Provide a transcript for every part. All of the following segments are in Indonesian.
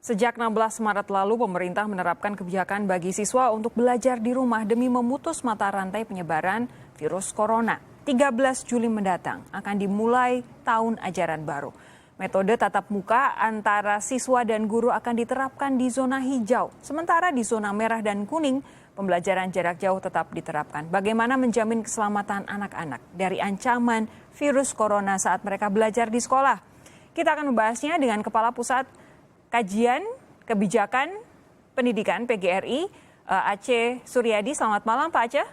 Sejak 16 Maret lalu, pemerintah menerapkan kebijakan bagi siswa untuk belajar di rumah demi memutus mata rantai penyebaran virus corona. 13 Juli mendatang akan dimulai tahun ajaran baru. Metode tatap muka antara siswa dan guru akan diterapkan di zona hijau. Sementara di zona merah dan kuning, pembelajaran jarak jauh tetap diterapkan. Bagaimana menjamin keselamatan anak-anak dari ancaman virus corona saat mereka belajar di sekolah? Kita akan membahasnya dengan Kepala Pusat Kajian Kebijakan Pendidikan PGRI, Aceh Suryadi. Selamat malam, Pak Aceh.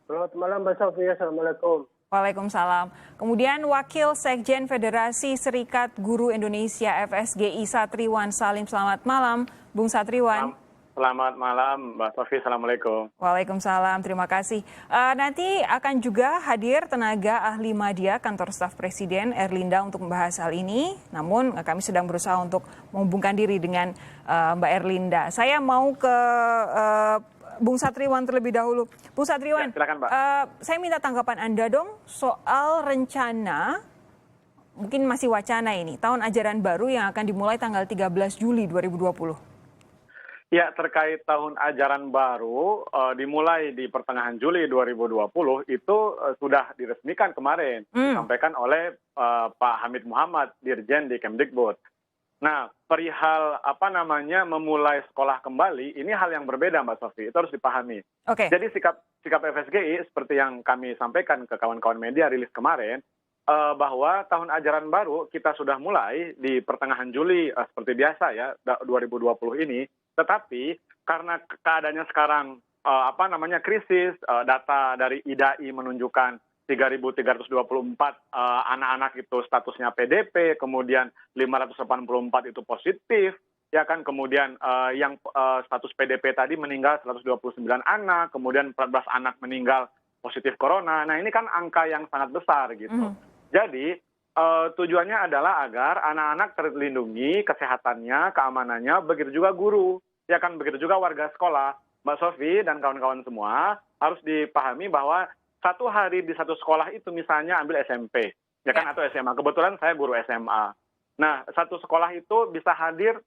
Selamat malam, Mbak Sofia. Assalamualaikum. Waalaikumsalam. Kemudian Wakil Sekjen Federasi Serikat Guru Indonesia FSGI Satriwan Salim. Selamat malam, Bung Satriwan. Selamat malam, Mbak Sofia. Assalamualaikum. Waalaikumsalam, terima kasih. Nanti akan juga hadir tenaga ahli media Kantor Staf Presiden Erlinda untuk membahas hal ini. Namun kami sedang berusaha untuk menghubungkan diri dengan Mbak Erlinda. Saya mau ke Bung Satriwan terlebih dahulu. Bung Satriwan, ya, silakan, Mbak. Saya minta tanggapan Anda dong soal rencana, mungkin masih wacana ini, tahun ajaran baru yang akan dimulai tanggal 13 Juli 2020. Ya, terkait tahun ajaran baru dimulai di pertengahan Juli 2020 itu sudah diresmikan kemarin, disampaikan oleh Pak Hamid Muhammad, Dirjen di Kemdikbud. Nah, perihal memulai sekolah kembali, ini hal yang berbeda, Mbak Sofi, itu harus dipahami. Okay. Jadi sikap FSGI seperti yang kami sampaikan ke kawan-kawan media rilis kemarin, bahwa tahun ajaran baru kita sudah mulai di pertengahan Juli seperti biasa ya 2020 ini. Tetapi karena keadaannya sekarang krisis, data dari IDAI menunjukkan 3.324 anak-anak itu statusnya PDP, kemudian 584 itu positif, ya kan, kemudian yang status PDP tadi meninggal 129 anak, kemudian 14 anak meninggal positif corona. Nah, ini kan angka yang sangat besar gitu. Jadi tujuannya adalah agar anak-anak terlindungi kesehatannya, keamanannya, begitu juga guru, ya kan, begitu juga warga sekolah. Mbak Sofi dan kawan-kawan semua harus dipahami bahwa satu hari di satu sekolah itu misalnya ambil SMP, ya kan, atau SMA. Kebetulan saya guru SMA. Nah, satu sekolah itu bisa hadir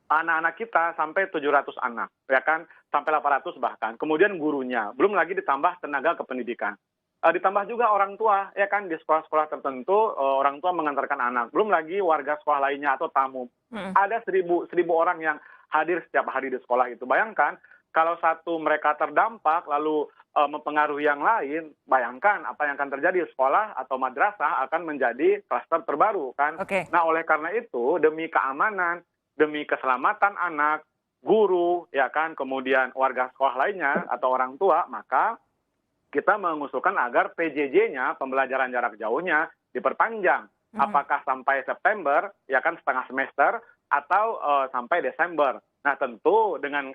anak-anak kita sampai 700 anak, ya kan, sampai 800 bahkan. Kemudian gurunya, belum lagi ditambah tenaga kependidikan. Ditambah juga orang tua, ya kan, di sekolah-sekolah tertentu orang tua mengantarkan anak. Belum lagi warga sekolah lainnya atau tamu. Ada 1.000 orang yang hadir setiap hari di sekolah itu. Bayangkan kalau satu mereka terdampak lalu mempengaruhi yang lain, bayangkan apa yang akan terjadi. Sekolah atau madrasah akan menjadi klaster terbaru kan. Nah, oleh karena itu demi keamanan, demi keselamatan anak, guru, ya kan, kemudian warga sekolah lainnya atau orang tua, maka kita mengusulkan agar PJJ-nya, pembelajaran jarak jauhnya, diperpanjang. Apakah sampai September, ya kan, setengah semester, atau sampai Desember. Nah, tentu dengan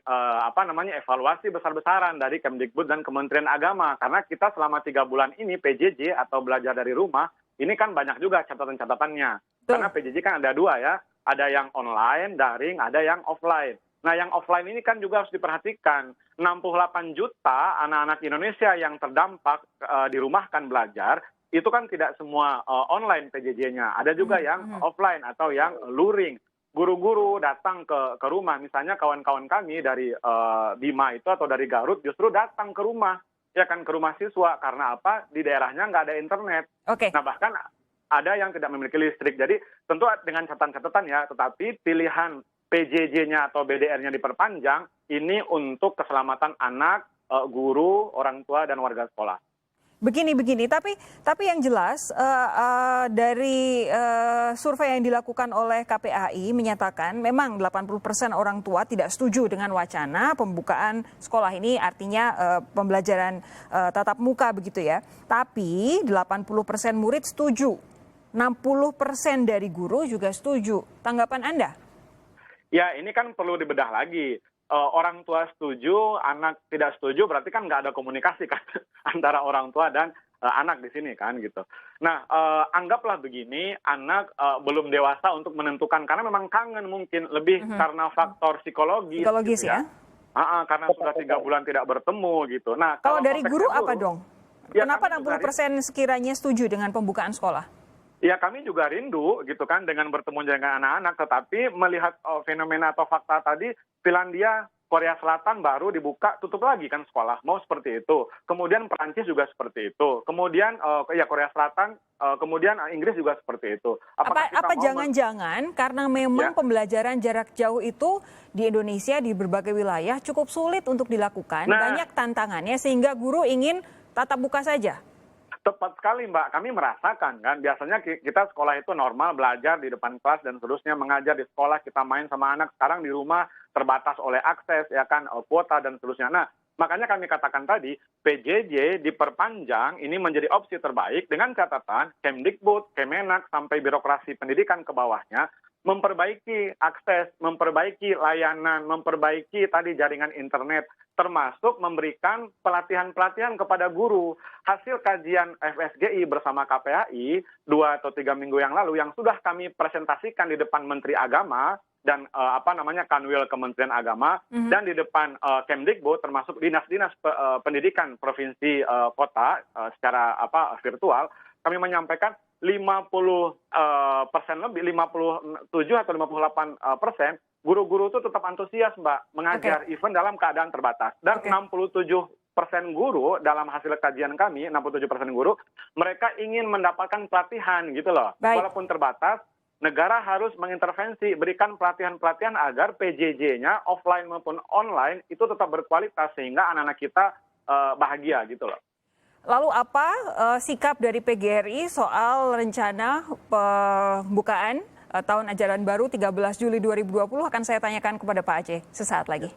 evaluasi besar-besaran dari Kemdikbud dan Kementerian Agama. Karena kita selama 3 bulan ini PJJ atau belajar dari rumah, ini kan banyak juga catatan-catatannya. Karena PJJ kan ada 2 ya, ada yang online, daring, ada yang offline. Nah, yang offline ini kan juga harus diperhatikan. 68 juta anak-anak Indonesia yang terdampak dirumahkan belajar, itu kan tidak semua online PJJ-nya. Ada juga yang offline atau yang luring. Guru-guru datang ke rumah. Misalnya kawan-kawan kami dari Bima itu atau dari Garut justru datang ke rumah. Ya kan, ke rumah siswa. Karena apa? Di daerahnya nggak ada internet. Nah, bahkan ada yang tidak memiliki listrik. Jadi tentu dengan catatan-catatan ya, tetapi pilihan PJJ-nya atau BDR-nya diperpanjang, ini untuk keselamatan anak, guru, orang tua, dan warga sekolah. Begini, tapi yang jelas dari survei yang dilakukan oleh KPAI menyatakan memang 80% orang tua tidak setuju dengan wacana pembukaan sekolah ini, artinya pembelajaran tatap muka begitu ya. Tapi 80% murid setuju, 60% dari guru juga setuju. Tanggapan Anda? Ya, ini kan perlu dibedah lagi. Orang tua setuju, anak tidak setuju, berarti kan nggak ada komunikasi kan antara orang tua dan anak di sini kan gitu. Nah, anggaplah begini, anak belum dewasa untuk menentukan karena memang kangen mungkin lebih karena faktor psikologis gitu ya. Karena sudah 3 bulan tidak bertemu gitu. Nah, kalau dari guru apa dong? Ya, kenapa 60% sekiranya setuju dengan pembukaan sekolah? Ya kami juga rindu gitu kan dengan bertemu dengan anak-anak, tetapi melihat fenomena atau fakta tadi, Finlandia, Korea Selatan baru dibuka, tutup lagi kan sekolah, mau seperti itu. Kemudian Perancis juga seperti itu. Kemudian ya Korea Selatan, kemudian Inggris juga seperti itu. Apakah kita Apa mau jangan-jangan karena ya? memang pembelajaran jarak jauh itu di Indonesia di berbagai wilayah cukup sulit untuk dilakukan, Nah, banyak tantangannya sehingga guru ingin tatap muka saja? tepat sekali Mbak, kami merasakan kan, biasanya kita sekolah itu normal, belajar di depan kelas dan seterusnya, mengajar di sekolah, kita main sama anak, sekarang di rumah terbatas oleh akses, ya kan, kuota dan seterusnya. Nah, makanya kami katakan tadi, PJJ diperpanjang, ini menjadi opsi terbaik dengan catatan Kemdikbud, Kemenak, sampai birokrasi pendidikan ke bawahnya, memperbaiki akses, memperbaiki layanan, memperbaiki tadi jaringan internet, termasuk memberikan pelatihan-pelatihan kepada guru. Hasil kajian FSGI bersama KPAI 2 atau 3 minggu yang lalu yang sudah kami presentasikan di depan Menteri Agama dan Kanwil Kementerian Agama dan di depan Kemdikbud termasuk dinas-dinas pendidikan provinsi kota secara virtual, kami menyampaikan 50% lebih, 57 atau 58% guru-guru itu tetap antusias Mbak mengajar even dalam keadaan terbatas. Dan 67% guru dalam hasil kajian kami, 67% guru, mereka ingin mendapatkan pelatihan gitu loh. Baik. Walaupun terbatas, negara harus mengintervensi, berikan pelatihan-pelatihan agar PJJ-nya offline maupun online itu tetap berkualitas sehingga anak-anak kita bahagia gitu loh. Lalu apa sikap dari PGRI soal rencana pembukaan tahun ajaran baru 13 Juli 2020 akan saya tanyakan kepada Pak Aceh sesaat lagi.